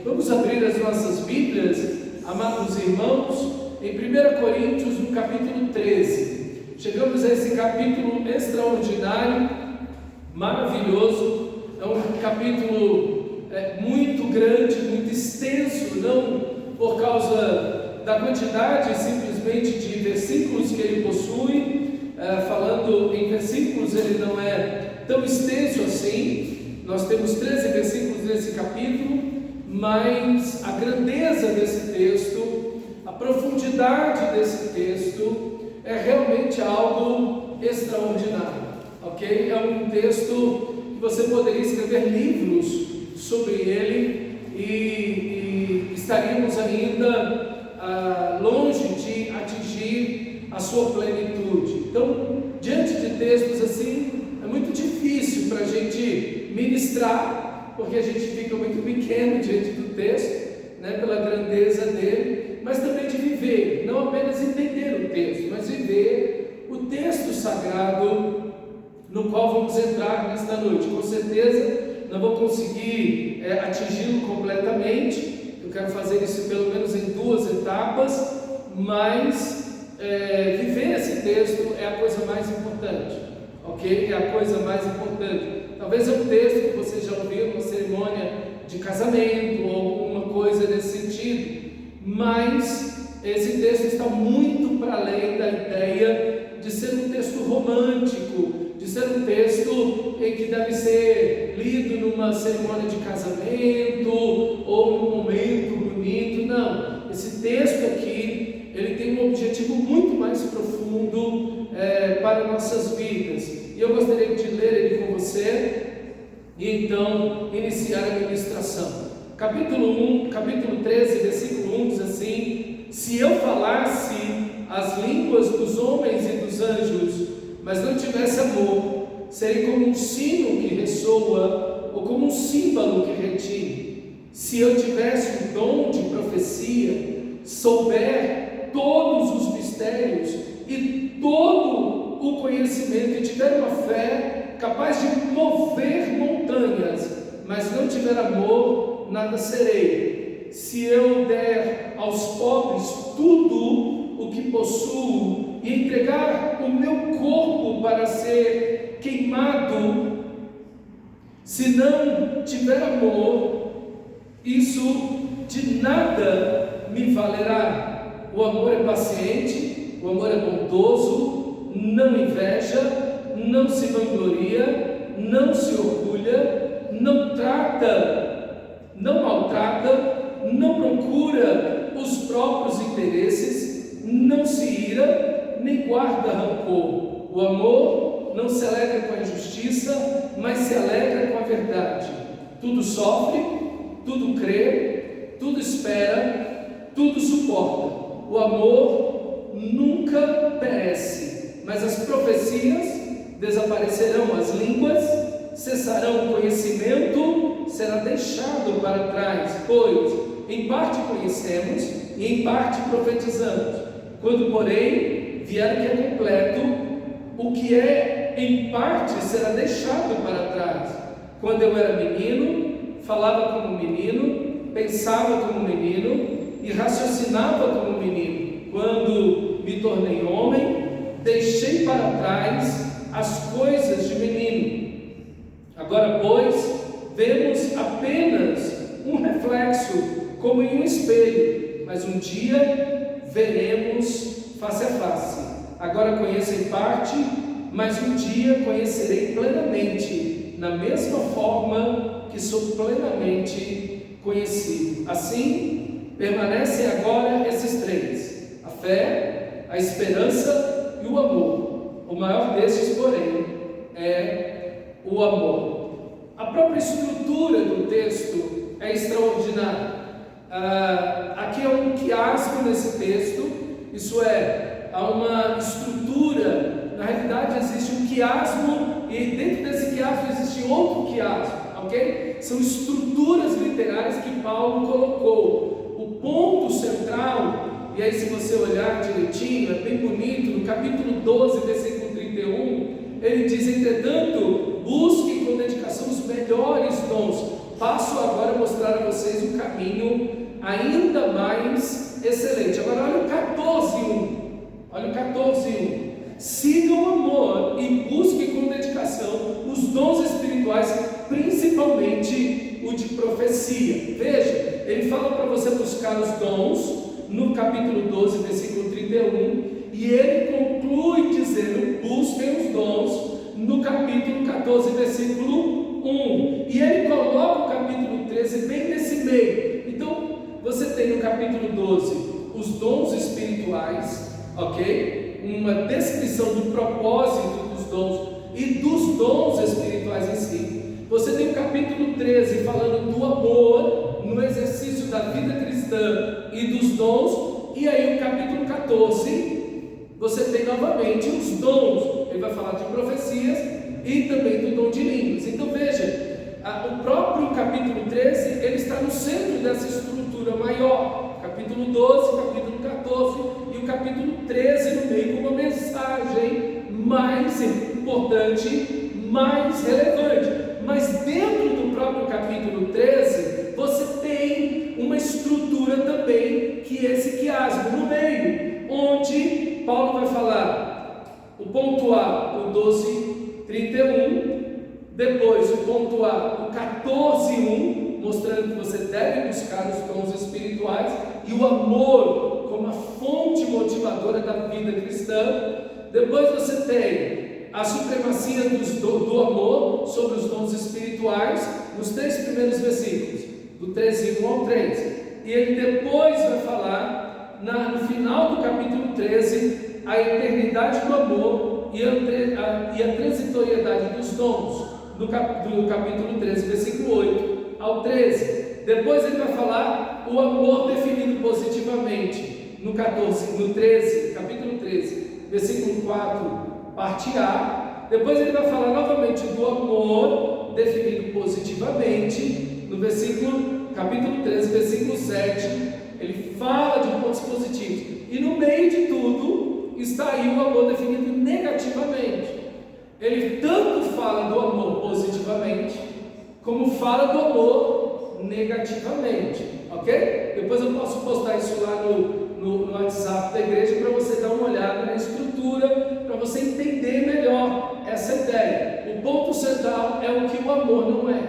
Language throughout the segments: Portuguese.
Vamos abrir as nossas Bíblias, amados irmãos, em 1 Coríntios, no capítulo 13. Chegamos a esse capítulo extraordinário, maravilhoso. É um capítulo muito grande, muito extenso, não por causa da quantidade simplesmente de versículos que ele possui. Falando em versículos, ele não é tão extenso assim. Nós temos 13 versículos nesse capítulo, mas a grandeza desse texto, a profundidade desse texto é realmente algo extraordinário, ok? É um texto que você poderia escrever livros sobre ele e estaríamos ainda longe de atingir a sua plenitude. Então, diante de textos assim, é muito difícil para a gente ministrar, porque a gente fica muito pequeno diante do texto, pela grandeza dele, mas também de viver, não apenas entender o texto, mas viver o texto sagrado no qual vamos entrar nesta noite. Com certeza não vou conseguir atingi-lo completamente, eu quero fazer isso pelo menos em 2 etapas, mas viver esse texto é a coisa mais importante, ok? É a coisa mais importante. Talvez é um texto que você já ouviu numa cerimônia de casamento ou alguma coisa nesse sentido, mas esse texto está muito para além da ideia de ser um texto romântico, de ser um texto em que deve ser lido numa cerimônia de casamento ou num momento bonito. Não, esse texto aqui, ele tem um objetivo muito mais profundo para nossas vidas. E eu gostaria de ler ele com você e então iniciar a ministração. Capítulo 13, versículo 1 diz assim: se eu falasse as línguas dos homens e dos anjos, mas não tivesse amor, serei como um sino que ressoa ou como um símbolo que retine. Se eu tivesse o dom de profecia, souber todos os mistérios e todo o conhecimento, e tiver uma fé capaz de mover montanhas, mas não tiver amor, nada serei. Se eu der aos pobres tudo o que possuo e entregar o meu corpo para ser queimado, se não tiver amor, isso de nada me valerá. O amor é paciente, o amor é bondoso, não inveja, não se vangloria, não se orgulha, não maltrata, não procura os próprios interesses, não se ira, nem guarda rancor. O amor não se alegra com a injustiça, mas se alegra com a verdade. Tudo sofre, tudo crê, tudo espera, tudo suporta. O amor nunca perece. Mas as profecias desaparecerão, as línguas cessarão, o conhecimento será deixado para trás, pois em parte conhecemos e em parte profetizamos. Quando, porém, vier o que é completo, o que é em parte será deixado para trás. Quando eu era menino, falava como menino, pensava como menino e raciocinava como menino. Quando me tornei homem, deixei para trás as coisas de menino. Agora, pois, vemos apenas um reflexo, como em um espelho, mas um dia veremos face a face. Agora conheço em parte, mas um dia conhecerei plenamente, na mesma forma que sou plenamente conhecido. Assim, permanecem agora esses 3: a fé, a esperança e o amor. O maior destes, porém, é o amor. A própria estrutura do texto é extraordinária. Aqui há um quiasmo nesse texto, isso é, há uma estrutura. Na realidade existe um quiasmo e dentro desse quiasmo existe outro quiasmo, ok? São estruturas literárias que Paulo colocou. O ponto central, e aí se você olhar direitinho, é bem bonito, no capítulo 12, versículo 31, ele diz: entretanto, busquem com dedicação os melhores dons. Passo agora a mostrar a vocês ainda mais excelente. Agora olha o 14:1. Olha o 14:1. Sigam o amor e busquem com dedicação os dons espirituais, principalmente o de profecia. Veja, ele fala para você buscar os dons no capítulo 12, versículo 31, e ele conclui dizendo: busquem os dons no capítulo 14, versículo 1. E ele coloca o capítulo 13 bem nesse meio. Então, você tem no capítulo 12 os dons espirituais, ok? Uma descrição do propósito dos dons e dos dons espirituais em si. Você tem o capítulo 13 falando do amor no exercício da vida cristã e dos dons. E aí o capítulo 14, você tem novamente os dons. Ele vai falar de profecias e também do dom de línguas. Então veja, o próprio capítulo 13, ele está no centro dessa estrutura maior. Capítulo 12, capítulo 14 e o capítulo 13 no meio, com uma mensagem mais importante, mais relevante. Mas dentro do próprio capítulo 13, você tem uma estrutura também, que é esse quiasmo no meio, onde Paulo vai falar o ponto A, o 12:31, depois o ponto A, o 14:1, mostrando que você deve buscar os dons espirituais e o amor como a fonte motivadora da vida cristã. Depois você tem a supremacia do amor sobre os dons espirituais, nos 3 primeiros versículos, do 13:1 ao 13. E ele depois vai falar, no final do capítulo 13, a eternidade do amor e a transitoriedade dos dons, do capítulo 13, versículo 8 ao 13. Depois ele vai falar o amor definido positivamente, no 13, capítulo 13, versículo 4, parte A. Depois ele vai falar novamente do amor definido positivamente, no capítulo 13, versículo 7, ele fala de pontos positivos. E no meio de tudo está aí o amor definido negativamente. Ele tanto fala do amor positivamente, como fala do amor negativamente, ok? Depois eu posso postar isso lá no WhatsApp da igreja para você dar uma olhada na estrutura, para você entender melhor essa ideia. O ponto central é o que o amor não é,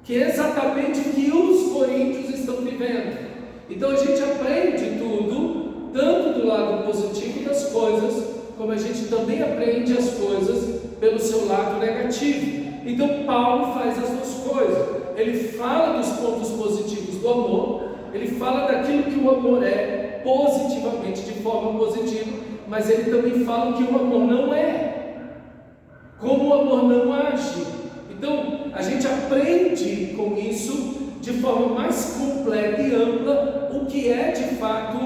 que é exatamente o que os coríntios estão vivendo. Então a gente aprende tudo, tanto do lado positivo das coisas, como a gente também aprende as coisas pelo seu lado negativo. Então Paulo faz as duas coisas. Ele fala dos pontos positivos do amor, ele fala daquilo que o amor é positivamente, de forma positiva, mas ele também fala o que o amor não é, como o amor não age. Então a gente aprende com isso de forma mais completa e ampla o que é de fato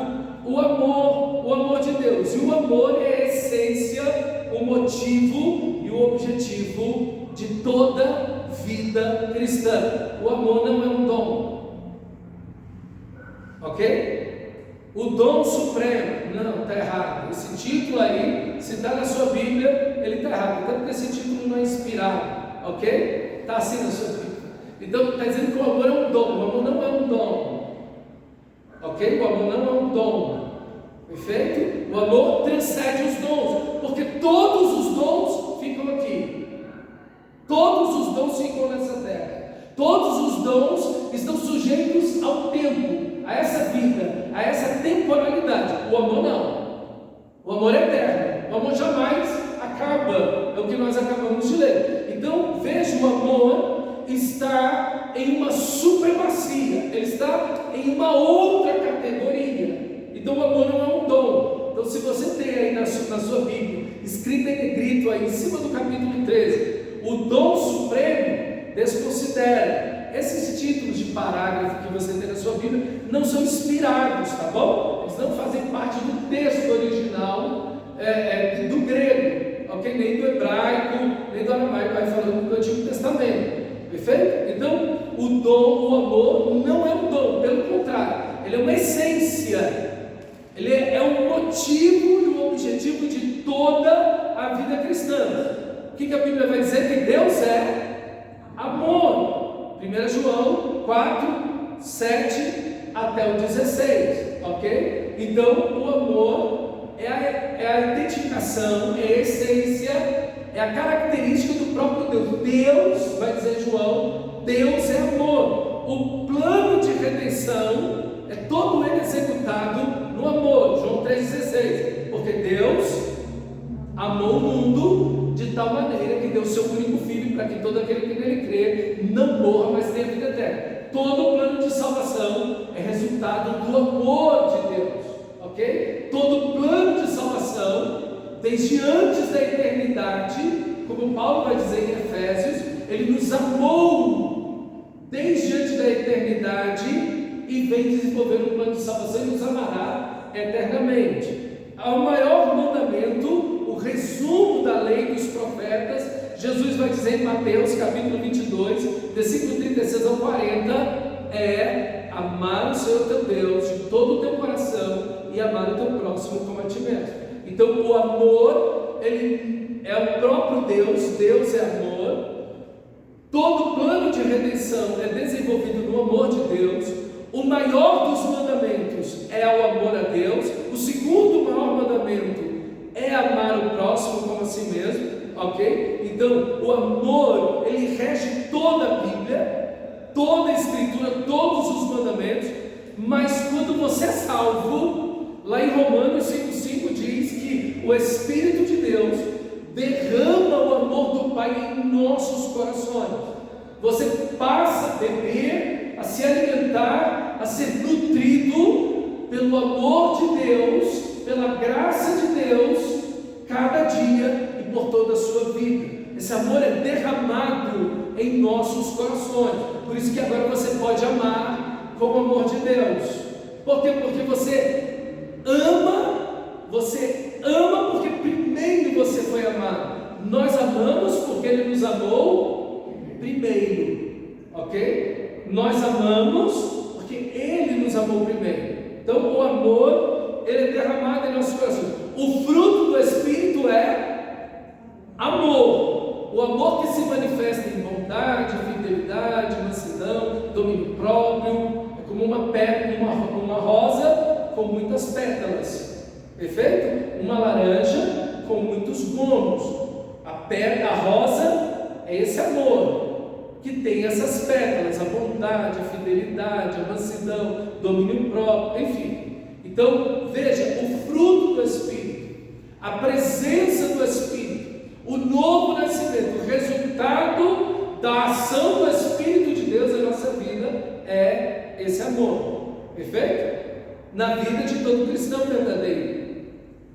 o amor de Deus. E o amor é a essência, o motivo e o objetivo de toda vida cristã. O amor não é um dom, ok? O dom supremo, não, está errado. Esse título aí, se está na sua Bíblia, ele está errado, até porque esse título não é inspirado, ok? Está assim na sua Bíblia. Então está dizendo que o amor é um dom. O amor não é um dom, ok? O amor não é um dom, perfeito? O amor transcende os dons, porque todos os dons ficam aqui. Todos os dons ficam nessa terra. Todos os dons estão sujeitos ao tempo, a essa vida, a essa temporalidade. O amor não. O amor é eterno. O amor jamais acaba. É o que nós acabamos de ler. Então veja, o amor está em uma supremacia. Ele está em uma outra categoria. Então o amor não é um dom. Então se você tem aí na sua Bíblia, escrito em negrito aí em cima do capítulo 13, o dom supremo, desconsidera. Esses títulos de parágrafo que você tem na sua Bíblia não são inspirados, tá bom? Eles não fazem parte do texto original do grego, ok? Nem do hebraico, nem do aramaico, vai falando do Antigo Testamento, perfeito? Então, o amor não é um dom, pelo contrário, ele é uma essência, ele é um motivo e um objetivo de toda a vida cristã. O que a Bíblia vai dizer? Que Deus é amor. 1 João 4, 7 até o 16, ok? Então, o amor é a identificação, é a essência, é a característica do próprio Deus. Deus, vai dizer João, Deus é amor. O plano de redenção é todo ele executado no amor. João 3,16. Porque Deus amou o mundo de tal maneira que deu seu único filho para que todo aquele que nele crê não morra, mas tenha vida eterna. Todo o plano de salvação é resultado do amor de Deus, ok? Todo o plano de salvação, desde antes da eternidade, como Paulo vai dizer em Efésios, ele nos amou desde antes da eternidade e vem desenvolver um plano de salvação e nos amará eternamente. Ao maior mandamento, o resumo da lei dos profetas, Jesus vai dizer em Mateus capítulo 22, versículo 36 ao 40, é amar o Senhor teu Deus de todo o teu coração e amar o teu próximo como a ti mesmo. Então o amor, ele é o próprio Deus, Deus é amor. Todo plano de redenção é desenvolvido no amor de Deus. O maior dos mandamentos é o amor a Deus. O segundo maior mandamento é amar o próximo como a si mesmo, ok? Então, o amor, ele rege toda a Bíblia, toda a Escritura, todos os mandamentos. Mas quando você é salvo, lá em Romanos 5,5 diz que o Espírito de Deus derrama o amor do Pai em nossos corações. Você passa a beber, a se alimentar, a ser nutrido pelo amor de Deus, pela graça de Deus, cada dia e por toda a sua vida. Esse amor é derramado em nossos corações. Por isso que agora você pode amar com o amor de Deus. Por quê? Porque você ama porque primeiro você foi amado. Nós amamos porque Ele nos amou primeiro, ok? Nós amamos porque Ele nos amou primeiro. Então o amor, ele é derramado em nossos corações. O fruto do Espírito é amor. O amor que se manifesta em bondade, fidelidade, mansidão, domínio próprio. É como uma rosa com muitas pétalas, perfeito? Uma laranja com muitos gomos. A rosa é esse amor que tem essas pétalas, a bondade, a fidelidade, a mansidão, domínio próprio, enfim. Então, veja, o fruto do Espírito, a presença do Espírito, o novo nascimento, o resultado da ação do Espírito de Deus na nossa vida é esse amor, perfeito? Na vida de todo cristão verdadeiro,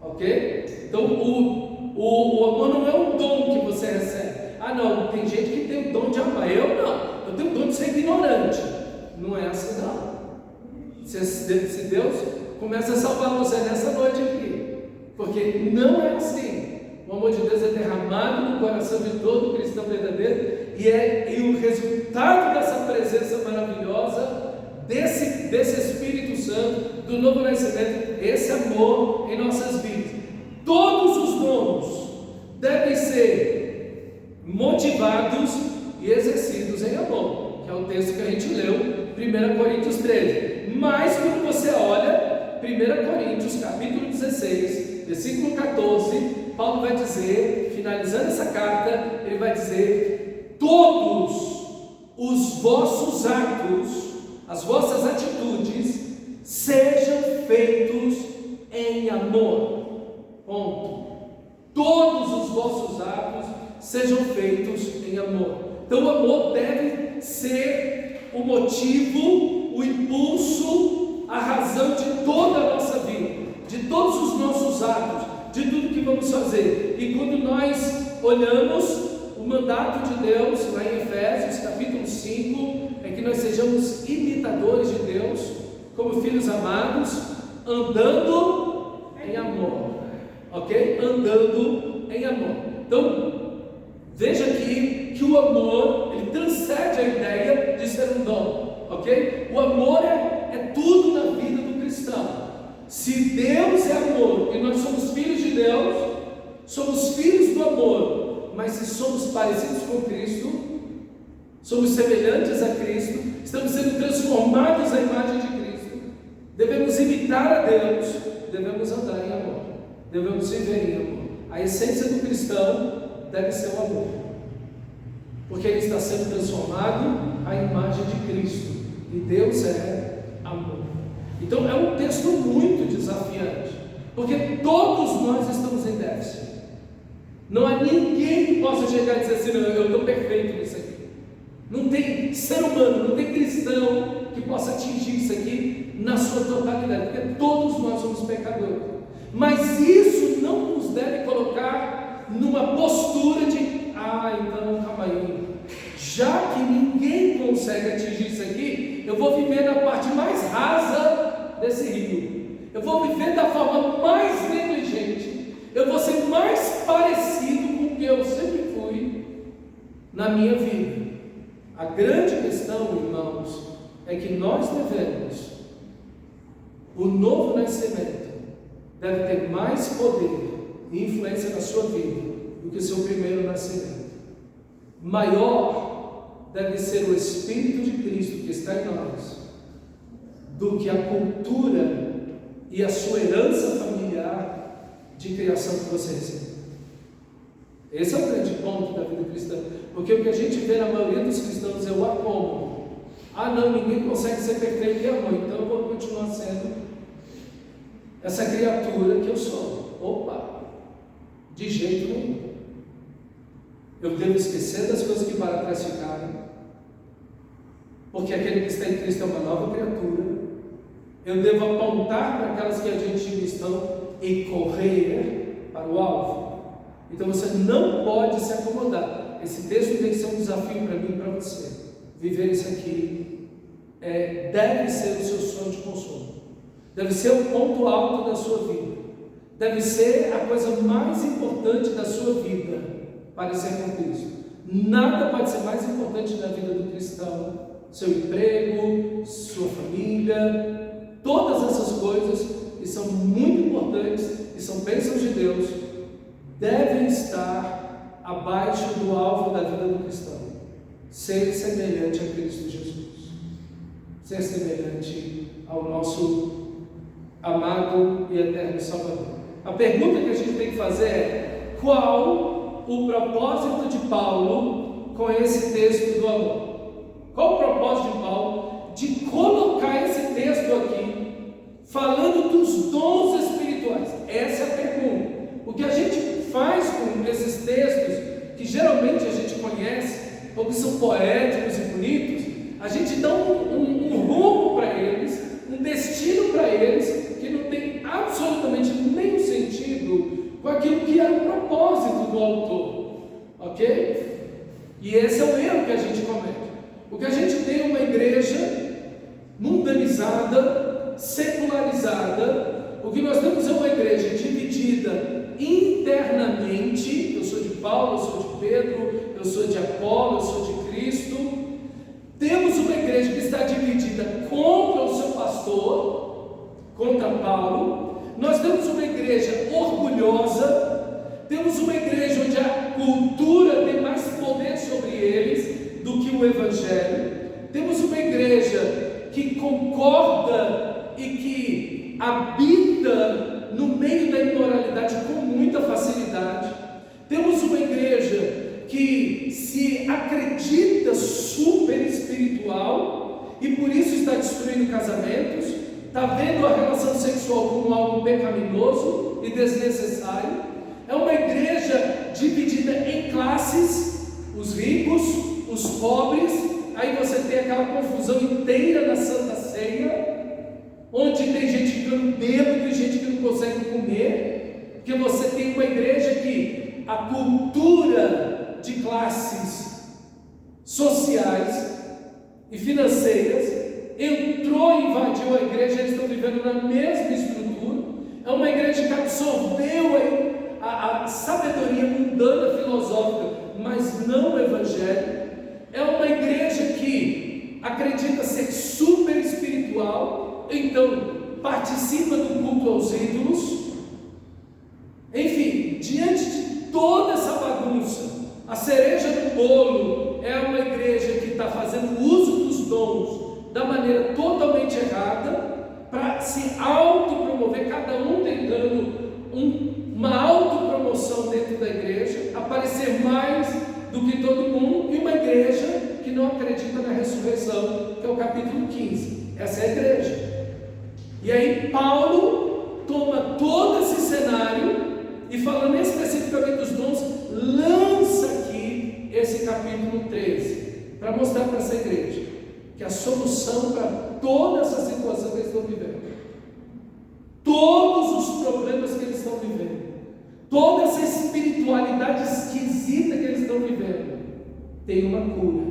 ok? Então, o amor não é um dom que você recebe. Ah não, tem gente que tem o dom de amar, eu não, eu tenho o dom de ser ignorante. Não é assim não. Se Deus começa a salvar você nessa noite aqui, porque não é assim. O amor de Deus é derramado no coração de todo cristão verdadeiro, e o resultado dessa presença maravilhosa, desse Espírito Santo, do novo nascimento, esse amor em nossas vidas. Todos os dons devem ser motivados e exercidos em amor, que é o texto que a gente leu, 1 Coríntios 13. Mas quando você olha 1 Coríntios capítulo 16, versículo 14, Paulo vai dizer, finalizando essa carta, ele vai dizer: todos os vossos atos, as vossas atitudes, sejam feitos em amor. Ponto. Todos os vossos atos sejam feitos em amor. Então o amor deve ser o motivo, o impulso, a razão de toda a nossa vida, de todos os nossos atos, de tudo que vamos fazer. E quando nós olhamos o mandato de Deus lá em Efésios capítulo 5, é que nós sejamos imitadores de Deus, como filhos amados, andando em amor, ok? Andando em amor. Então, veja aqui que o amor, ele transcende a ideia de ser um dom, ok? O amor é tudo na vida do cristão. Se Deus é amor e nós somos filhos de Deus, somos filhos do amor, mas se somos parecidos com Cristo, somos semelhantes a Cristo, estamos sendo transformados à imagem de Cristo, devemos imitar a Deus, devemos andar em amor, devemos viver em amor. A essência do cristão deve ser o amor, porque ele está sendo transformado à imagem de Cristo, e Deus é amor. Então é um texto muito desafiante, porque todos nós estamos em déficit. Não há ninguém que possa chegar e dizer assim: não, eu estou perfeito nisso aqui. Não tem ser humano, não tem cristão que possa atingir isso aqui na sua totalidade, porque todos nós somos pecadores. Mas isso não nos deve colocar numa postura de: então calma aí, já que ninguém consegue atingir isso aqui, eu vou viver na parte mais rasa desse rio, eu vou viver da forma mais negligente, eu vou ser mais parecido com o que eu sempre fui na minha vida. A grande questão, irmãos, é que nós devemos, o novo nascimento deve ter mais poder e influência na sua vida do que o seu primeiro nascimento. Maior deve ser o Espírito de Cristo que está em nós do que a cultura e a sua herança familiar de criação que você recebeu. Esse é o grande ponto da vida cristã, porque o que a gente vê na maioria dos cristãos é o acômodo. Não, ninguém consegue ser perfeito e amor, então eu vou continuar sendo essa criatura que eu sou. Opa, de jeito nenhum. Eu devo esquecer das coisas que para trás ficaram, porque aquele que está em Cristo é uma nova criatura. Eu devo apontar para aquelas que a gente ainda estão e correr para o alvo. Então você não pode se acomodar. Esse texto tem que ser um desafio para mim e para você. Viver isso aqui deve ser o seu sonho de consumo, deve ser o ponto alto da sua vida, deve ser a coisa mais importante da sua vida, parecer com Cristo. Nada pode ser mais importante na vida do cristão: seu emprego, sua família, todas essas coisas que são muito importantes e são bênçãos de Deus, devem estar abaixo do alvo da vida do cristão: ser semelhante a Cristo Jesus, ser semelhante ao nosso amado e eterno Salvador. A pergunta que a gente tem que fazer é: qual o propósito de Paulo com esse texto do amor? Qual o propósito de Paulo de colocar esse texto aqui, falando dos dons espirituais? Essa é a pergunta. O que a gente faz com esses textos, que geralmente a gente conhece, ou que são poéticos e bonitos, a gente dá um rumo para eles, um destino para eles, que não tem absolutamente nenhum sentido com aquilo que era o propósito do autor, ok? E esse é o erro que a gente comete. O que a gente tem é uma igreja mundanizada, secularizada. O que nós temos é uma igreja dividida internamente. Eu sou de Paulo, eu sou de Pedro, eu sou de Apolo, eu sou de Cristo. Temos uma igreja que está dividida contra o seu pastor, contra Paulo. Nós temos uma igreja orgulhosa, temos uma igreja onde a cultura tem mais poder sobre eles do que o Evangelho. Temos uma igreja que concorda e que habita no meio da imoralidade com muita facilidade. Temos uma igreja que se acredita super espiritual e por isso está destruindo casamentos, está vendo a relação sexual como algo pecaminoso e desnecessário. É uma igreja dividida em classes: os ricos, os pobres. Aí você tem aquela confusão inteira na Santa Ceia, onde tem gente ficando bêbado e gente que não consegue comer, porque você tem uma igreja que a cultura de classes sociais e financeiras entrou e invadiu a igreja. Eles estão vivendo na mesma estrutura. É uma igreja que absorveu a sabedoria mundana filosófica, mas não o Evangelho. É uma igreja que acredita ser super espiritual, então participa do culto aos ídolos. Enfim, diante de toda essa bagunça, a cereja do bolo é uma igreja que está fazendo uso dos dons da maneira totalmente errada, para do que todo mundo, e uma igreja que não acredita na ressurreição, que é o capítulo 15. Essa é a igreja. E aí Paulo toma todo esse cenário e, falando especificamente dos dons, lança aqui esse capítulo 13 para mostrar para essa igreja que a solução para toda essa situação que eles estão vivendo, todos os problemas que eles estão vivendo, toda essa espiritualidade esquisita que eles estão vivendo, tem uma cura.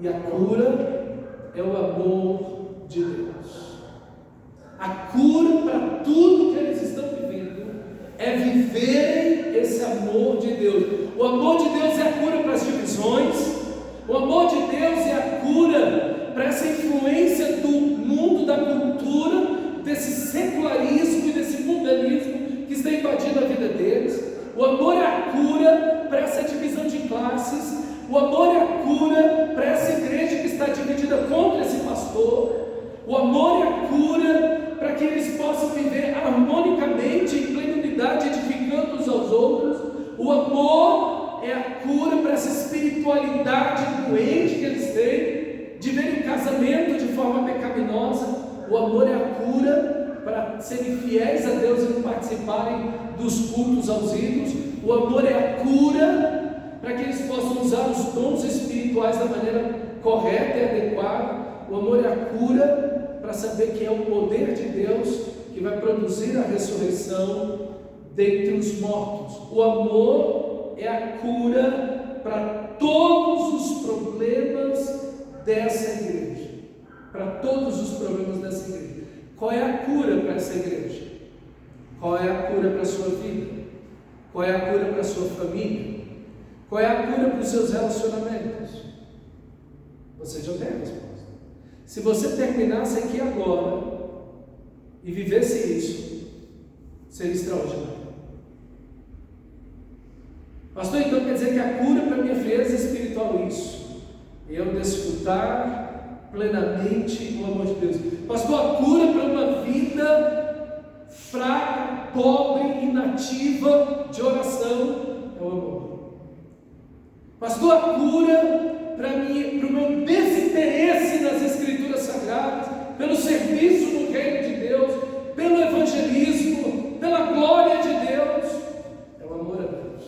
E a cura é o amor de Deus. A cura para tudo que eles estão vivendo é viverem esse amor de Deus. O amor de Deus é a cura para as divisões. O amor de Deus é a cura para essa influência do mundo, da cultura, desse secularismo e desse mundanismo que está invadindo a vida deles. O amor é a cura para essa divisão de classes. O amor é a cura para essa igreja que está dividida contra esse pastor. O amor é a cura para que eles possam viver harmonicamente, em plena unidade, edificando uns aos outros. O amor é a cura para essa espiritualidade doente que eles têm, de ver o casamento de forma pecaminosa. O amor é a cura para serem fiéis a Deus e não participarem dos cultos aos ídolos. O amor é a cura para que eles possam usar os dons espirituais da maneira correta e adequada. O amor é a cura para saber que é o poder de Deus que vai produzir a ressurreição dentre os mortos. O amor é a cura para todos os problemas dessa igreja. Para todos os problemas dessa igreja. Qual é a cura para essa igreja? Qual é a cura para a sua vida? Qual é a cura para a sua família? Qual é a cura para os seus relacionamentos? Você já tem a resposta. Se você terminasse aqui agora e vivesse isso, seria extraordinário. Pastor, então quer dizer que a cura para a minha frieza espiritual é isso? Eu desfrutar plenamente o amor de Deus. Pastor, a cura para uma vida fraca, pobre, inativa de oração é o amor. Pastor, a cura para o meu desinteresse nas Escrituras Sagradas, pelo serviço no reino de Deus, pelo evangelismo, pela glória de Deus, é o amor a Deus,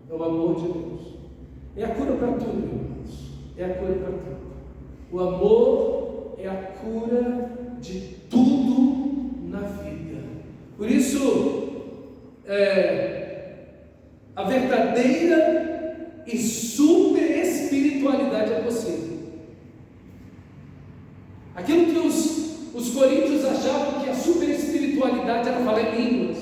é o amor de Deus. É a cura para tudo, irmãos, é a cura para tudo. O amor é a cura de tudo na vida. Por isso, a verdadeira e super espiritualidade é possível. Aquilo que os coríntios achavam que a super espiritualidade era falar em línguas.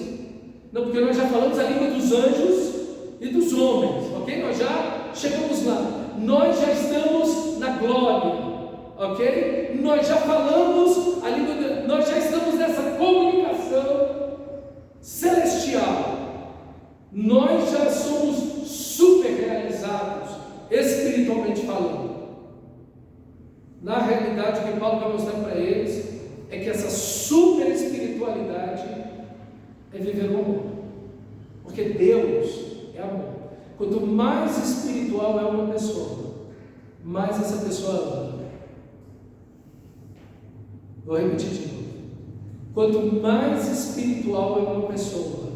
Não, porque nós já falamos a língua dos anjos e dos homens, ok? Nós já chegamos lá. Nós já estamos na glória, ok? Nós já falamos a língua, nós já estamos nessa comunicação celestial. Nós já somos super realizados, espiritualmente falando. Na realidade, o que Paulo vai mostrar para eles é que essa super espiritualidade é viver o amor, porque Deus é amor. Quanto mais espiritual é uma pessoa, mais essa pessoa ama. Vou repetir de novo. Quanto mais espiritual é uma pessoa,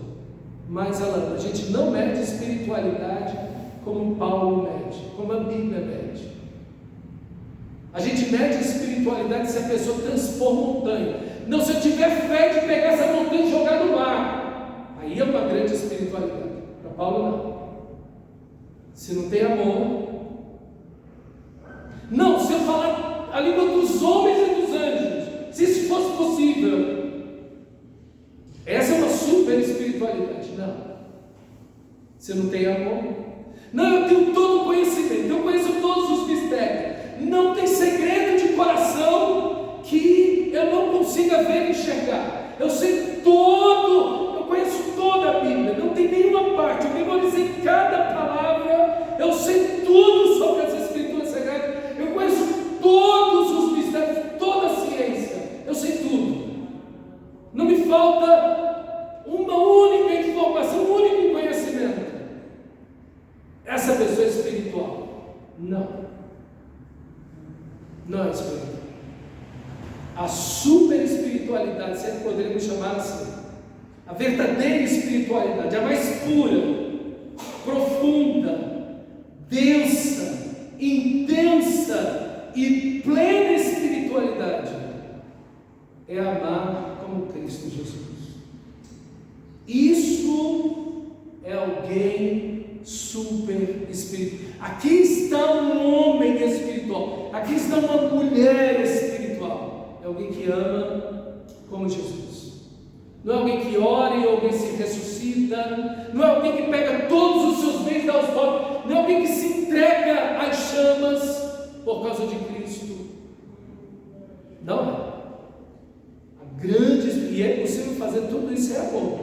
mais ela ama. A gente não mede espiritualidade como Paulo mede, como a Bíblia mede. A gente mede a espiritualidade se a pessoa transpor montanha. Não, se eu tiver fé de pegar essa montanha e jogar no mar, aí é uma grande espiritualidade. Para Paulo não. Se não tem amor, não, se eu falar a língua dos homens e dos anjos, se isso fosse possível, essa é uma super espiritualidade. Não. Se não tem amor, não, eu tenho todo o conhecimento, eu conheço todos os mistérios, não tem segredo de coração que eu não consiga ver e enxergar. Eu sei todo, eu conheço toda a Bíblia, não tem nenhuma parte, eu memorizei cada palavra, eu sei tudo sobre as Escrituras Sagradas, eu conheço todos os mistérios, toda a ciência, eu sei tudo. Não me falta uma única informação, um único conhecimento. Essa pessoa é espiritual. A super espiritualidade, sempre poderíamos chamar assim, a verdadeira espiritualidade, a mais pura, profunda, densa, intensa e plena espiritualidade é amar como Cristo Jesus. Isso é alguém super espiritual. Aqui está um homem espiritual, aqui está uma mulher espiritual. É alguém que ama como Jesus. Não é alguém que ora e alguém se ressuscita, não é alguém que pega todos os seus bens e dá aos pobres, não é alguém que se entrega às chamas por causa de Cristo. Não é. A grande, e é possível fazer tudo isso, é amor.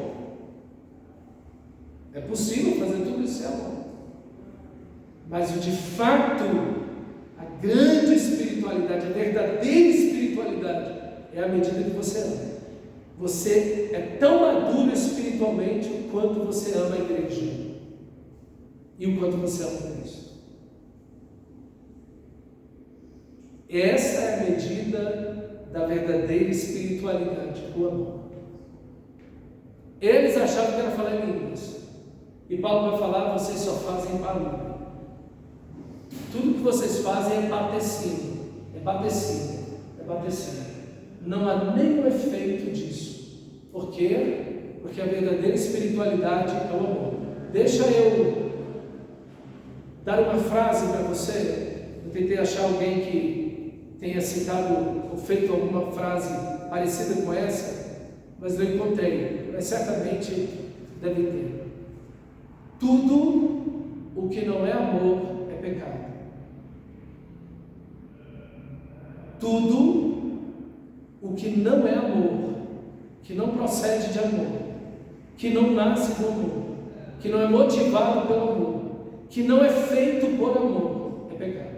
É possível fazer tudo isso, é amor. Mas de fato, a grande espiritualidade, a verdadeira espiritualidade, é a medida que você ama. Você é tão maduro espiritualmente o quanto você ama a igreja e o quanto você ama Cristo. Essa é a medida da verdadeira espiritualidade, o amor. Eles achavam que era falar em línguas, e Paulo vai falar: vocês só fazem barulho. Tudo que vocês fazem é batecino, é batecino, é batecino. Não há nenhum efeito disso. Por quê? Porque a verdadeira espiritualidade é o amor. Deixa eu dar uma frase para você. Eu tentei achar alguém que tenha citado ou feito alguma frase parecida com essa, mas não encontrei. Mas certamente deve ter. Tudo o que não é amor é pecado. Tudo o que não é amor, que não procede de amor, que não nasce do amor, que não é motivado pelo amor, que não é feito por amor, é pecado.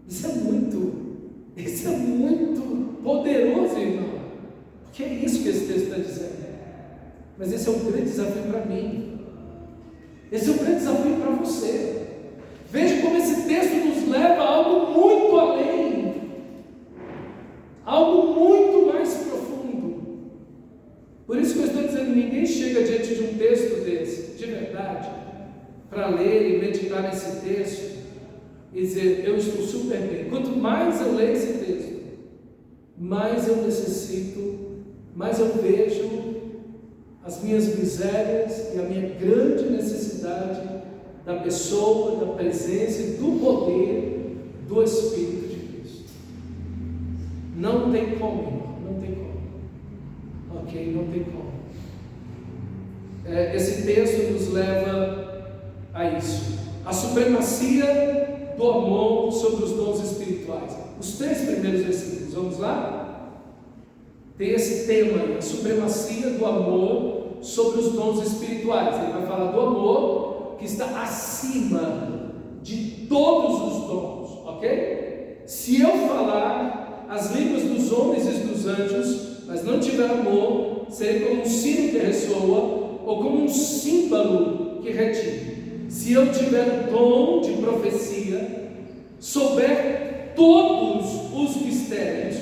Isso é muito poderoso, irmão, porque é isso que esse texto está dizendo. Mas esse é um grande desafio para mim, esse é um grande desafio para você. Veja como esse texto nos leva a algo muito além, algo muito mais profundo. Por isso que eu estou dizendo, ninguém chega diante de um texto desse, de verdade, para ler e meditar nesse texto e dizer: eu estou super bem. Quanto mais eu leio esse texto, mais eu necessito, mais eu vejo as minhas misérias e a minha grande necessidade da pessoa, da presença e do poder do Espírito de Cristo. Não tem como, irmão, não tem como. Ok? Não tem como. Esse texto nos leva a isso. A supremacia do amor sobre os dons espirituais. Os 3 primeiros versículos, vamos lá? Tem esse tema aí, a supremacia do amor sobre os dons espirituais. Ele vai falar do amor que está acima de todos os dons, ok? Se eu falar as línguas dos homens e dos anjos, mas não tiver amor, serei como um sino que ressoa, ou como um símbolo que retine. Se eu tiver o dom de profecia, souber todos os mistérios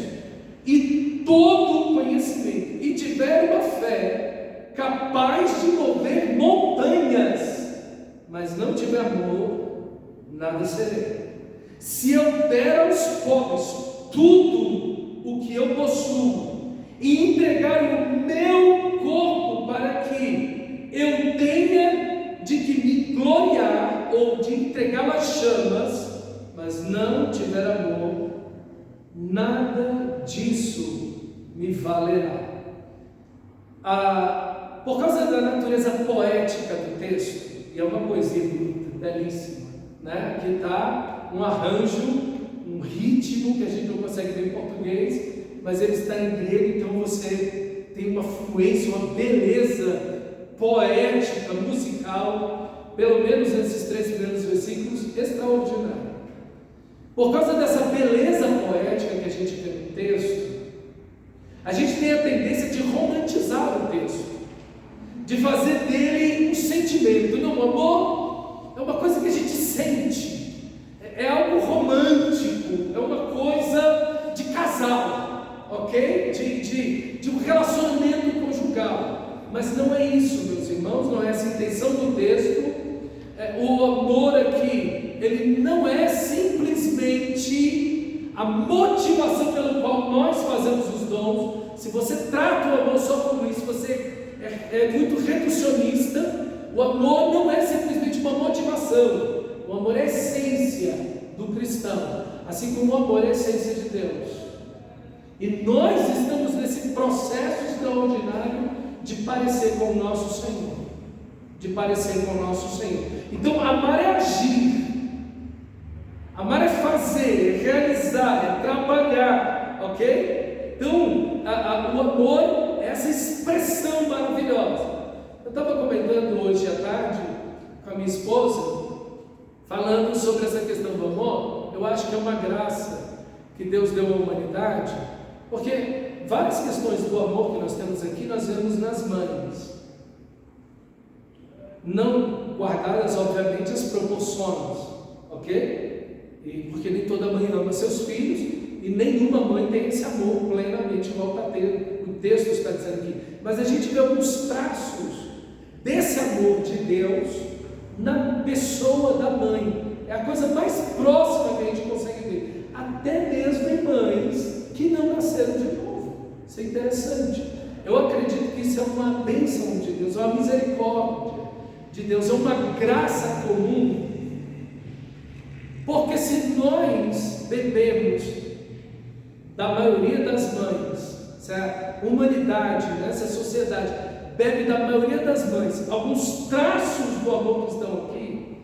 e todo o conhecimento, e tiver uma fé capaz de mover montanhas, mas não tiver amor, nada serei. Se eu der aos pobres tudo o que eu possuo e entregar o meu corpo para que eu tenha de que me gloriar ou de entregar as chamas, mas não tiver amor, nada disso me valerá. Por causa da natureza poética do texto, e é uma poesia bonita, belíssima, né? Aqui está um arranjo, um ritmo que a gente não consegue ver em português, mas ele está em grego, então você tem uma fluência, uma beleza poética, musical, pelo menos nesses 3 primeiros versículos, extraordinária. Por causa dessa beleza poética que a gente vê no texto, a gente tem a tendência de romantizar o texto, de fazer dele um sentimento. Não, o amor é uma coisa que a gente sente, é algo romântico, é uma coisa de casal. ok? De um relacionamento conjugal. Mas não é isso, meus irmãos, não é essa a intenção do texto. O amor aqui, ele não é simplesmente a motivação pelo qual nós fazemos os dons. Se você trata o amor só como isso, você é muito reducionista. O amor não é simplesmente uma motivação. O amor é a essência do cristão, assim como o amor é a essência de Deus. E nós estamos nesse processo extraordinário de parecer com o nosso Senhor. De parecer com o nosso Senhor. Então, amar é agir. Amar é fazer, é realizar, é trabalhar, ok? Então, o amor é essa expressão maravilhosa. Eu estava comentando hoje à tarde com a minha esposa, falando sobre essa questão do amor. Eu acho que é uma graça que Deus deu à humanidade, porque várias questões do amor que nós temos aqui, nós vemos nas mães. Não guardadas, obviamente, as proporções, ok? Porque nem toda mãe ama seus filhos, e nenhuma mãe tem esse amor plenamente igual está tendo, o texto está dizendo aqui. Mas a gente vê alguns traços desse amor de Deus na pessoa da mãe. É a coisa mais próxima que a gente consegue ver, até mesmo em mães que não nasceram de novo. Isso é interessante. Eu acredito que isso é uma bênção de Deus, é uma misericórdia de Deus, é uma graça comum. Porque se nós bebemos da maioria das mães, se a humanidade, essa sociedade bebe da maioria das mães alguns traços do amor que estão aqui,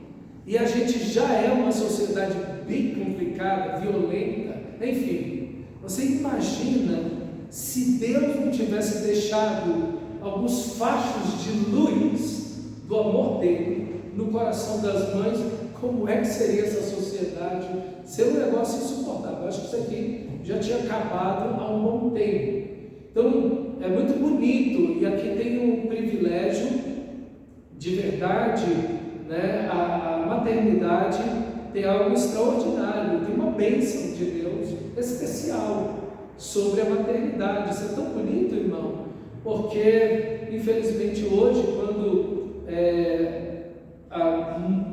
e a gente já é uma sociedade bem complicada, violenta, enfim, você imagina se Deus não tivesse deixado alguns fachos de luz do amor dele no coração das mães, como é que seria essa sociedade? Seria um negócio insuportável. Eu acho que isso aqui já tinha acabado há um bom tempo. Então, é muito bonito, e aqui tem um privilégio de verdade, né? A maternidade tem algo extraordinário, tem uma bênção de Deus especial sobre a maternidade. Isso é tão bonito, irmão, porque infelizmente hoje, quando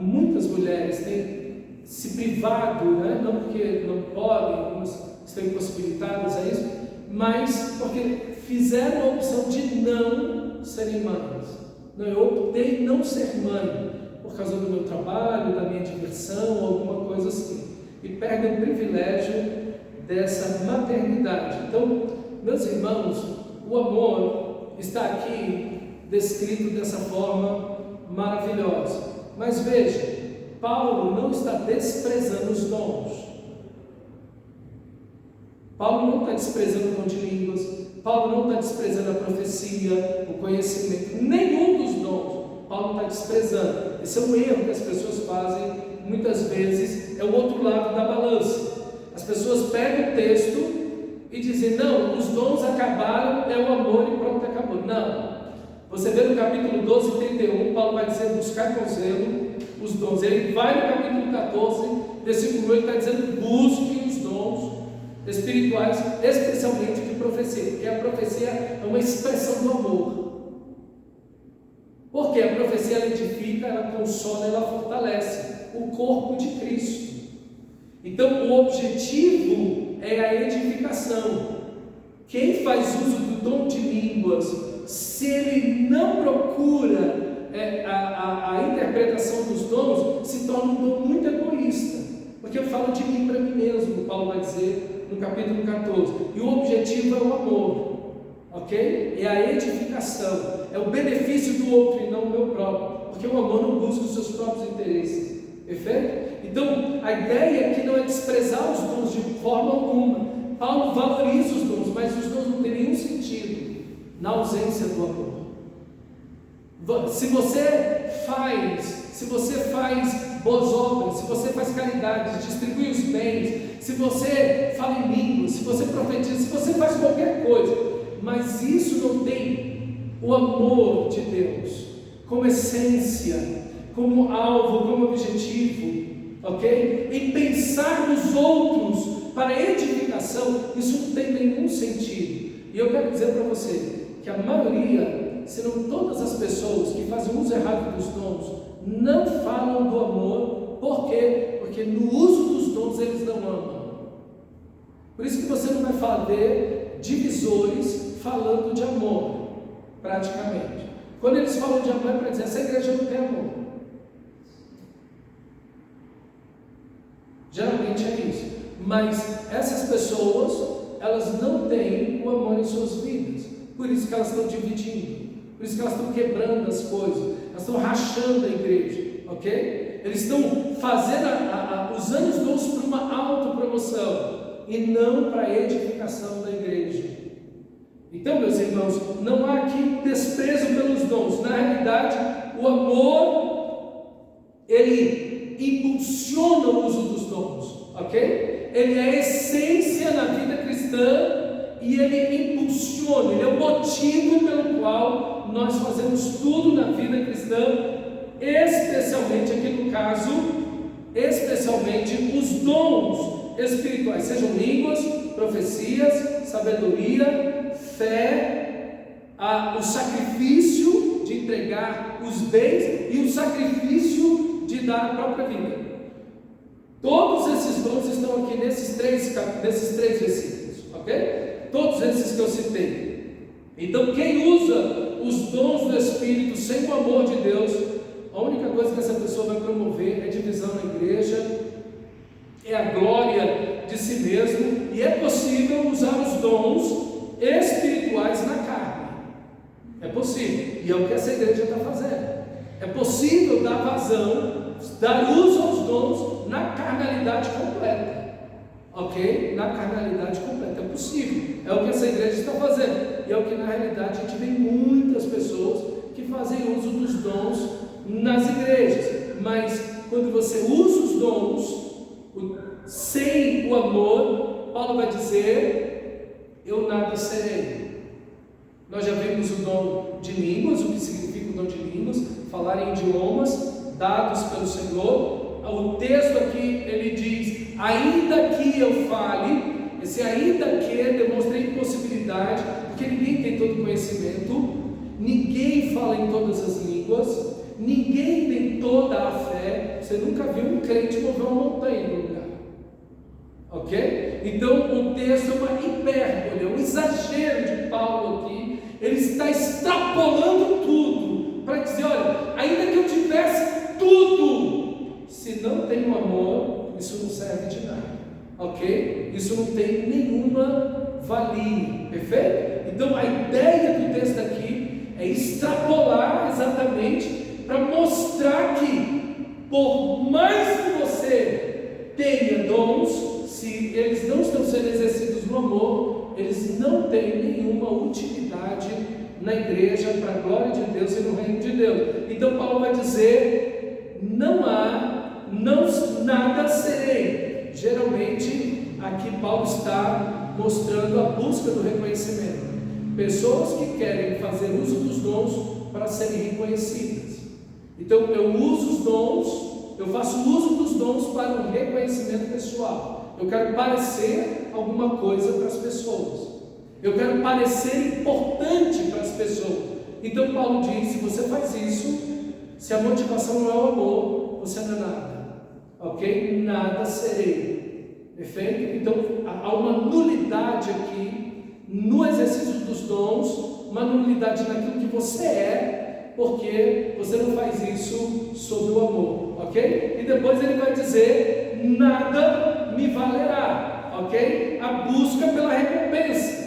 muitas mulheres têm se privado, né? Não porque não podem, algumas estão impossibilitadas a isso, mas porque fizeram a opção de não serem mães. Não, eu optei não ser mãe por causa do meu trabalho, da minha diversão, alguma coisa assim, e perdem o privilégio dessa maternidade. Então, meus irmãos, o amor está aqui descrito dessa forma maravilhosa. Mas veja, Paulo não está desprezando os dons. Paulo não está desprezando o dom de línguas. Paulo não está desprezando a profecia, o conhecimento, nenhum dos dons. Paulo está desprezando. Esse é um erro que as pessoas fazem muitas vezes, é o outro lado da balança. As pessoas pegam o texto e dizem, não, os dons acabaram, é o amor e pronto, acabou. Não. Você vê no capítulo 12, 31, Paulo vai dizer, buscar com zelo os dons. Ele vai no capítulo 14, versículo 8, está dizendo, busquem os dons espirituais, especialmente de profecia, porque a profecia é uma expressão do amor. Porque a profecia ela edifica, ela consola, ela fortalece o corpo de Cristo. Então o objetivo é a edificação. Quem faz uso do dom de línguas, se ele não procura a interpretação dos dons, se torna um dom muito egoísta. Porque eu falo de mim para mim mesmo, Paulo vai dizer no capítulo 14. E o objetivo é o amor, ok? É a edificação, é o benefício do outro e não o meu próprio. Porque o amor não busca os seus próprios interesses, perfeito? Então, a ideia aqui não é desprezar os dons de forma alguma. Paulo valoriza os dons, mas os dons não têm nenhum sentido na ausência do amor. Se você faz boas obras, se você faz caridade, distribui os bens, se você fala em línguas, se você profetiza, se você faz qualquer coisa, mas isso não tem o amor de Deus como essência, como alvo, como objetivo, ok? Em pensar nos outros para edificação, isso não tem nenhum sentido. E eu quero dizer para você que a maioria, se não todas as pessoas que fazem uso errado dos dons, não falam do amor. Por quê? Porque no uso dos dons eles não amam. Por isso que você não vai fazer divisores falando de amor, praticamente. Quando eles falam de amor é para dizer, essa igreja não tem amor. Geralmente é isso. Mas essas pessoas, elas não têm o amor em suas vidas. Por isso que elas estão dividindo. Por isso que elas estão quebrando as coisas. Elas estão rachando a igreja. Ok? Eles estão fazendo, usando os dons para uma autopromoção e não para a edificação da igreja. Então, meus irmãos, não há aqui desprezo pelos dons. Na realidade, o amor, ele impulsiona o uso dos dons, ok? Ele é a essência na vida cristã e ele impulsiona, ele é o motivo pelo qual nós fazemos tudo na vida cristã, especialmente aqui no caso, especialmente os dons espirituais, sejam línguas, profecias, sabedoria, fé, o sacrifício de entregar os bens e o sacrifício de dar a própria vida. Todos esses dons estão aqui nesses três versículos, ok? Todos esses que eu citei. Então, quem usa os dons do Espírito sem o amor de Deus, a única coisa que essa pessoa vai promover é divisão na igreja, é a glória de si mesmo, e é possível usar os dons espirituais na carne. É possível, e é o que essa igreja está fazendo. É possível dar vazão, dar uso aos dons na carnalidade completa. Ok? Na carnalidade completa. É possível. É o que essa igreja está fazendo. E é o que na realidade a gente vê muitas pessoas que fazem uso dos dons nas igrejas. Mas quando você usa os dons sem o amor, Paulo vai dizer: eu nada serei. Nós já vimos o dom de línguas, o que significa o dom de línguas, falar em idiomas dados pelo Senhor. O texto aqui ele diz: ainda que eu fale. Esse ainda que demonstra impossibilidade, porque ninguém tem todo conhecimento, ninguém fala em todas as línguas, ninguém tem toda a fé. Você nunca viu um crente mover uma montanha no lugar, ok? Então o texto é uma hipérbole, é um exagero de Paulo aqui. Ele está extrapolando tudo para dizer: olha, ainda que eu tivesse tudo, se não tem o amor, isso não serve de nada, ok? Isso não tem nenhuma valia, perfeito? Então a ideia do texto aqui é extrapolar exatamente para mostrar que, por mais que você tenha dons, se eles não estão sendo exercidos no amor, eles não têm nenhuma utilidade na igreja, para a glória de Deus e no reino de Deus. Então Paulo vai dizer: nada serei. Geralmente aqui Paulo está mostrando a busca do reconhecimento. Pessoas que querem fazer uso dos dons para serem reconhecidas. Então eu uso os dons, eu faço uso dos dons para um reconhecimento pessoal. Eu quero parecer alguma coisa para as pessoas. Eu quero parecer importante para as pessoas. Então Paulo diz: se você faz isso, se a motivação não é o amor, você não é nada, ok? Nada serei, perfeito? Então há uma nulidade aqui no exercício dos dons, uma nulidade naquilo que você é, porque você não faz isso sob o amor, ok? E depois ele vai dizer: nada me valerá, ok? A busca pela recompensa.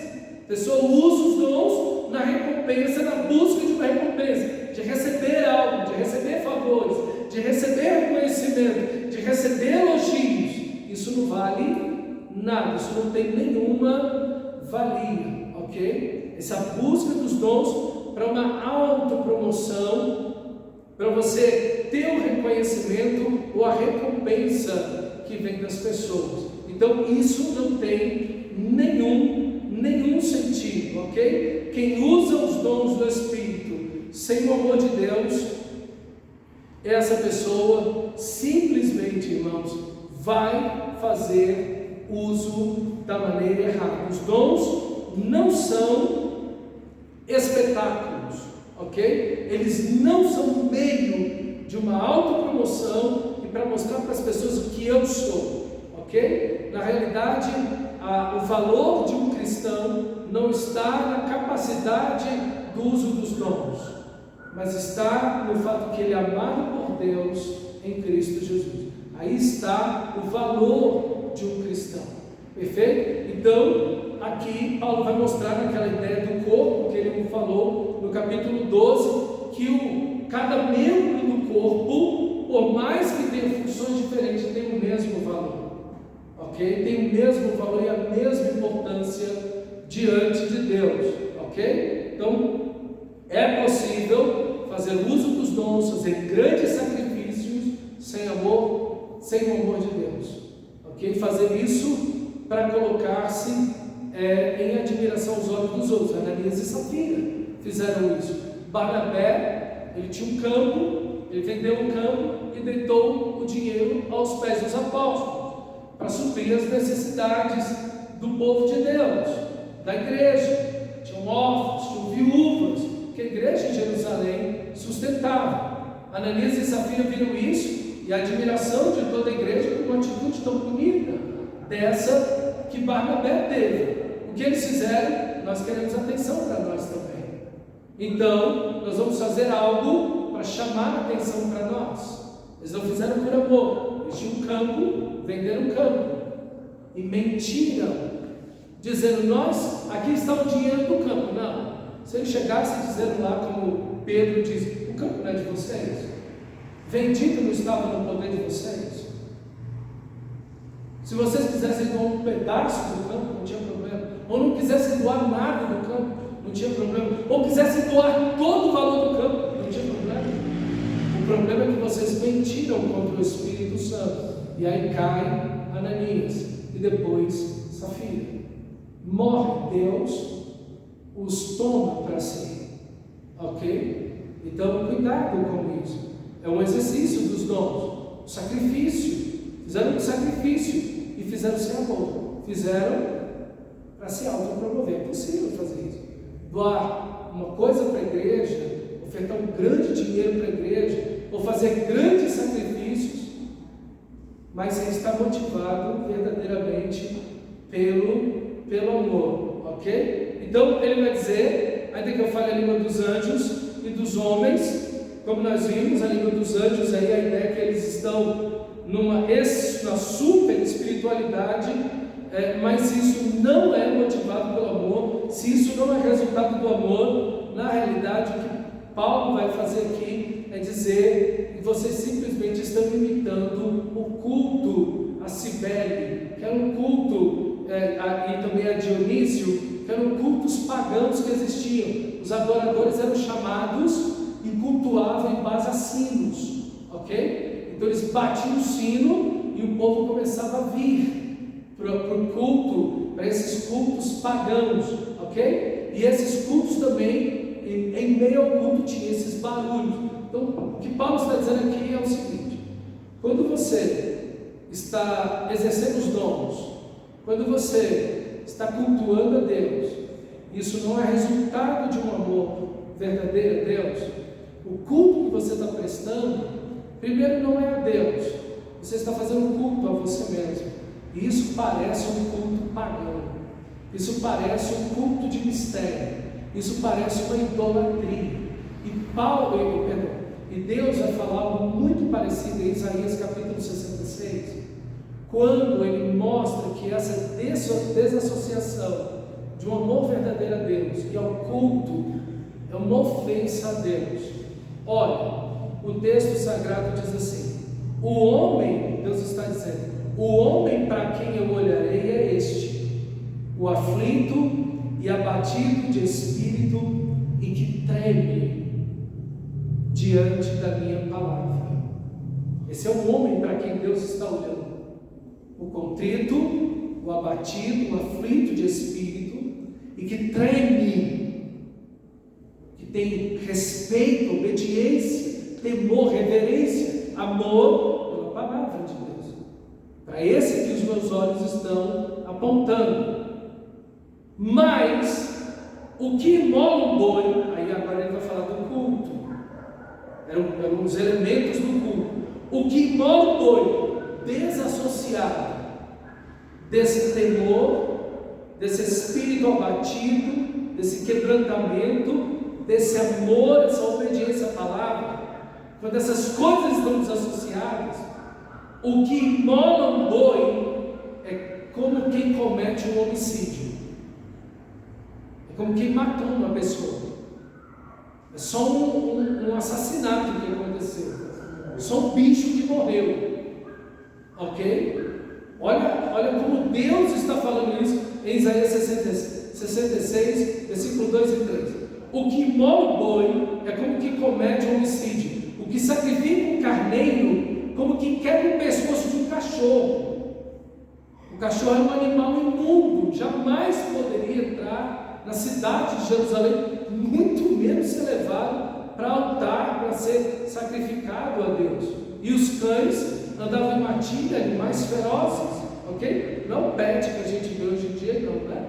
A pessoa usa os dons na recompensa, na busca de uma recompensa, de receber algo, de receber favores, de receber reconhecimento, de receber elogios. Isso não vale nada, isso não tem nenhuma valia, ok? Essa busca dos dons para uma autopromoção, para você ter o reconhecimento ou a recompensa que vem das pessoas. Então isso não tem nenhum sentido, ok? Quem usa os dons do Espírito sem o amor de Deus, essa pessoa simplesmente, irmãos, vai fazer uso da maneira errada. Os dons não são espetáculos, ok? Eles não são meio de uma autopromoção e para mostrar para as pessoas o que eu sou, ok? Na realidade, o valor de um cristão não está na capacidade do uso dos dons, mas está no fato que ele é amado por Deus em Cristo Jesus. Aí está o valor de um cristão, perfeito? Então, aqui Paulo vai mostrar naquela ideia do corpo que ele falou no capítulo 12, que cada membro do corpo, por mais que tenha funções diferentes, tem o mesmo valor, ok? Tem o mesmo valor e a mesma importância diante de Deus, ok? Então, é possível fazer uso dos dons, fazer grandes sacrifícios sem amor, sem o amor de Deus, ok? Fazer isso para colocar-se em admiração aos olhos dos outros. Ananias e Safira fizeram isso. Barnabé, ele tinha um campo, ele vendeu um campo e deitou o dinheiro aos pés dos apóstolos, para suprir as necessidades do povo de Deus, da igreja. Tinham órfãos, tinham viúvas, que a igreja em Jerusalém sustentava. Ananias e Safira viram isso e a admiração de toda a igreja por uma atitude tão bonita, dessa que Barnabé teve. O que eles fizeram, nós queremos atenção para nós também. Então, nós vamos fazer algo para chamar a atenção para nós. Eles não fizeram por amor, eles tinham um campo, venderam um campo e mentiram, dizendo: nós, aqui está o dinheiro do campo. Não, se ele chegasse dizendo lá, como Pedro diz: o campo não é de vocês, vendido não estava no poder de vocês. Se vocês quisessem doar um pedaço do campo, não tinha problema, ou não quisessem doar nada do campo, não tinha problema, ou quisessem doar todo o valor do campo, não tinha problema. O problema é que vocês mentiram contra o Espírito Santo, e aí cai Ananias e depois Safira. Morre, Deus os toma para si, ok? Então cuidado com isso. É um exercício dos dons, sacrifício. Fizeram um sacrifício e fizeram sem amor, fizeram para se autopromover. É possível fazer isso, doar uma coisa para a igreja, ofertar um grande dinheiro para a igreja, ou fazer grandes sacrifícios, mas sem estar motivado verdadeiramente pelo amor, ok? Então ele vai dizer, ainda que eu fale a língua dos anjos e dos homens, como nós vimos, a língua dos anjos aí, a ideia é que eles estão numa super espiritualidade, mas isso não é motivado pelo amor. Se isso não é resultado do amor, na realidade o que Paulo vai fazer aqui é dizer que vocês simplesmente estão imitando o culto a Cibele, que era um culto, e também a Dionísio, que eram cultos pagãos que existiam. Os adoradores eram chamados e cultuavam em base a sinos, ok? Então eles batiam o sino e o povo começava a vir para o culto, para esses cultos pagãos, ok? E esses cultos também, em meio ao culto, tinha esses barulhos. Então, o que Paulo está dizendo aqui é o seguinte: quando você está exercendo os dons, quando você está cultuando a Deus, isso não é resultado de um amor verdadeiro a Deus. O culto que você está prestando, primeiro, não é a Deus, você está fazendo um culto a você mesmo, e isso parece um culto pagão, isso parece um culto de mistério, isso parece uma idolatria. E Deus vai falar algo muito parecido em Isaías capítulo 66, quando ele mostra que essa desassociação de um amor verdadeiro a Deus e ao culto é uma ofensa a Deus. Olha, o texto sagrado diz assim: o homem, Deus está dizendo, o homem para quem eu olharei é este, o aflito e abatido de espírito e que treme diante da minha palavra. Esse é o homem para quem Deus está olhando: o contrito, o abatido, o aflito de espírito e que treme, que tem respeito, obediência, temor, reverência, amor pela palavra de Deus. Para esse que os meus olhos estão apontando. Mas o que imola um boi, aí agora ele vai falar do culto, eram os elementos do culto. O que imola um boi desassociado desse temor, desse espírito abatido, desse quebrantamento, desse amor, essa obediência à palavra, quando essas coisas estão desassociadas, o que imola um boi é como quem comete um homicídio, é como quem matou uma pessoa, é só um assassinato que aconteceu, é só um bicho que morreu, ok? Olha como Deus está falando isso em Isaías 66, versículo 2 e 3. O que imola o boi é como que comete um homicídio. O que sacrifica um carneiro, como que quebra o pescoço de um cachorro. O cachorro é um animal imundo, jamais poderia entrar na cidade de Jerusalém, muito menos ser levado para altar, para ser sacrificado a Deus. E os cães andavam em matilha, animais ferozes, ok? Não é o pet que a gente vê hoje em dia, não, né?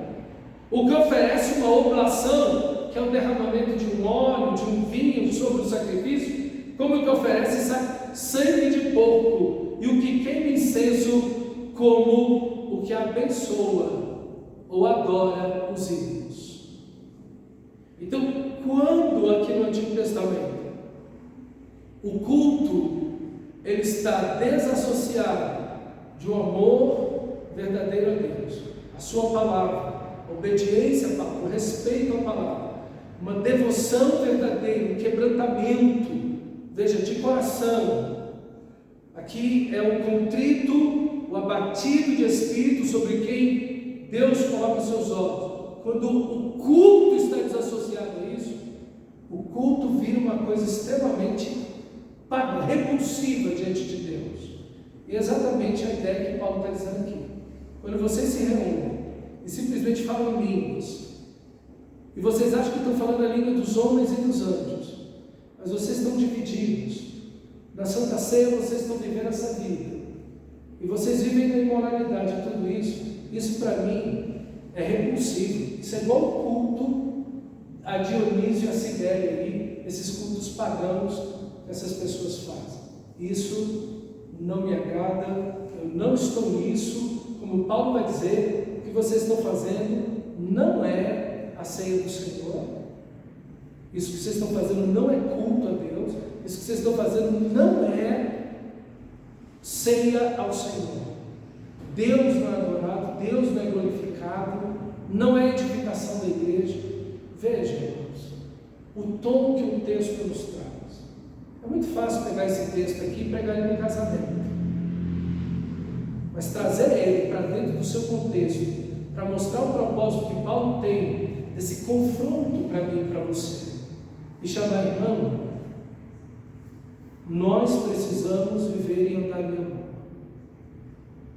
O que oferece uma oblação, que é o derramamento de um óleo, de um vinho sobre o sacrifício, como o que oferece sangue de porco, e o que queima incenso, como o que abençoa ou adora os ídolos. Então, quando aqui no Antigo Testamento o culto ele está desassociado de um amor verdadeiro a Deus, a sua palavra, a obediência, o respeito à palavra, uma devoção verdadeira, um quebrantamento, veja, de coração. Aqui é o contrito, o abatido de espírito sobre quem Deus coloca os seus olhos. Quando o culto está desassociado a isso, o culto vira uma coisa extremamente repulsiva diante de Deus. E é exatamente a ideia que Paulo está dizendo aqui. Quando vocês se reúnem e simplesmente falam em línguas, e vocês acham que estão falando a língua dos homens e dos anjos, mas vocês estão divididos. Na Santa Ceia vocês estão vivendo essa vida, e vocês vivem na imoralidade e tudo isso. Isso para mim é repulsivo. Isso é igual o culto a Dionísio e a Cibele aí, esses cultos pagãos que essas pessoas fazem. Isso não me agrada, eu não estou nisso. Como Paulo vai dizer, o que vocês estão fazendo não é a ceia do Senhor. Isso que vocês estão fazendo não é culto a Deus. Isso que vocês estão fazendo não é ceia ao Senhor. Deus não é adorado, Deus não é glorificado, não é edificação da igreja. Veja, irmãos, o tom que o texto nos traz. É muito fácil pegar esse texto aqui e pregar ele no casamento, mas trazer ele para dentro do seu contexto, para mostrar o propósito que Paulo tem desse confronto para mim e para você, e chamar, irmão, nós precisamos viver e andar em amor.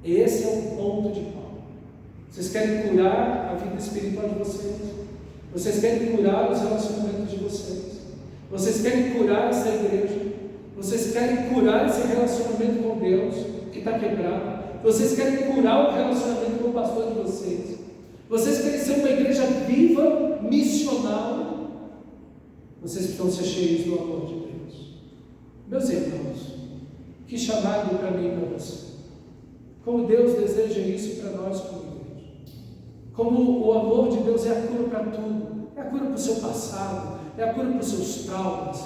Esse é o ponto de Paulo. Vocês querem curar a vida espiritual de vocês? Vocês querem curar os relacionamentos de vocês? Vocês querem curar essa igreja? Vocês querem curar esse relacionamento com Deus que está quebrado? Vocês querem curar o relacionamento com o pastor de vocês? Vocês querem ser uma igreja viva, missional? Vocês precisam ser cheios do amor de Deus. Meus irmãos, que chamado para mim e para você. Como Deus deseja isso para nós como igreja. Como o amor de Deus é a cura para tudo. É a cura para o seu passado, é a cura para os seus traumas,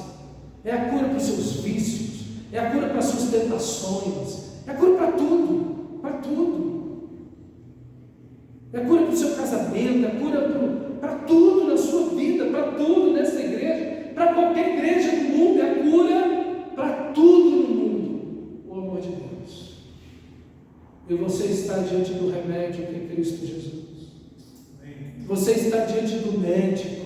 é a cura para os seus vícios, é a cura para as suas tentações, é a cura para tudo, para tudo. É a cura para o seu casamento, é a cura para tudo na sua vida, para tudo nessa igreja, para qualquer igreja do mundo, é a cura para tudo no mundo, o amor de Deus. E você está diante do remédio que é Cristo Jesus. Você está diante do médico.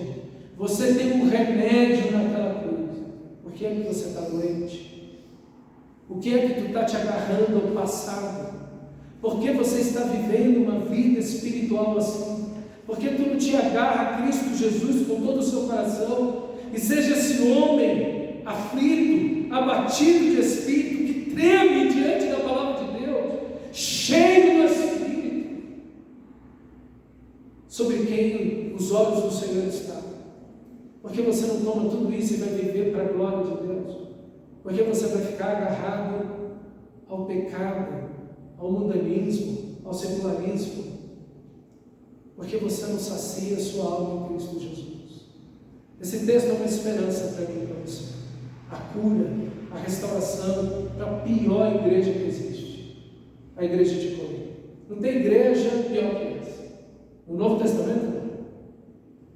Você tem um remédio naquela coisa. Por que é que você está doente? O que é que tu está te agarrando ao passado? Por que você está vivendo uma vida espiritual assim? Por que tu não te agarra a Cristo Jesus com todo o seu coração? E seja esse homem aflito, abatido de espírito, que treme diante da palavra de Deus, cheio do Espírito, sobre quem os olhos do Senhor estão? Por que você não toma tudo isso e vai viver para a glória de Deus? Por que você vai ficar agarrado ao pecado, ao mundanismo, ao secularismo? Por que você não sacia a sua alma em Cristo Jesus? Esse texto é uma esperança para mim e para você. A cura, a restauração para a pior igreja que existe, a igreja de Corinto. Não tem igreja pior que essa. No Novo Testamento não.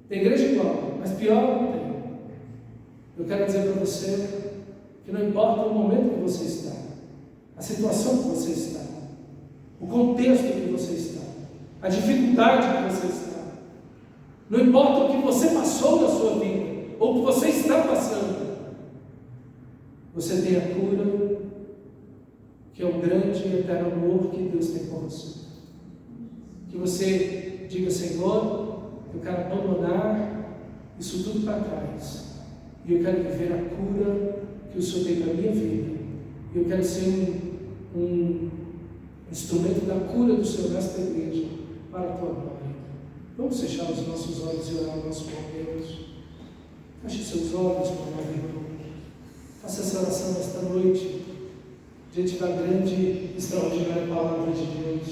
Tem igreja igual, mas pior não tem. Eu quero dizer para você que não importa o momento que você está, a situação que você está, o contexto que você está, a dificuldade que você está, não importa o que você passou na sua vida, ou o que você está passando, você tem a cura, que é o grande e eterno amor que Deus tem por você. Que você diga: Senhor, eu quero abandonar isso tudo para trás, e eu quero viver a cura que o Senhor tem para a minha vida, e eu quero ser um instrumento da cura do Senhor nesta igreja, para a tua glória. Vamos fechar os nossos olhos e orar o nosso Deus. Feche seus olhos, meu amado irmão. Faça essa oração esta noite, diante da grande e extraordinária palavra de Deus.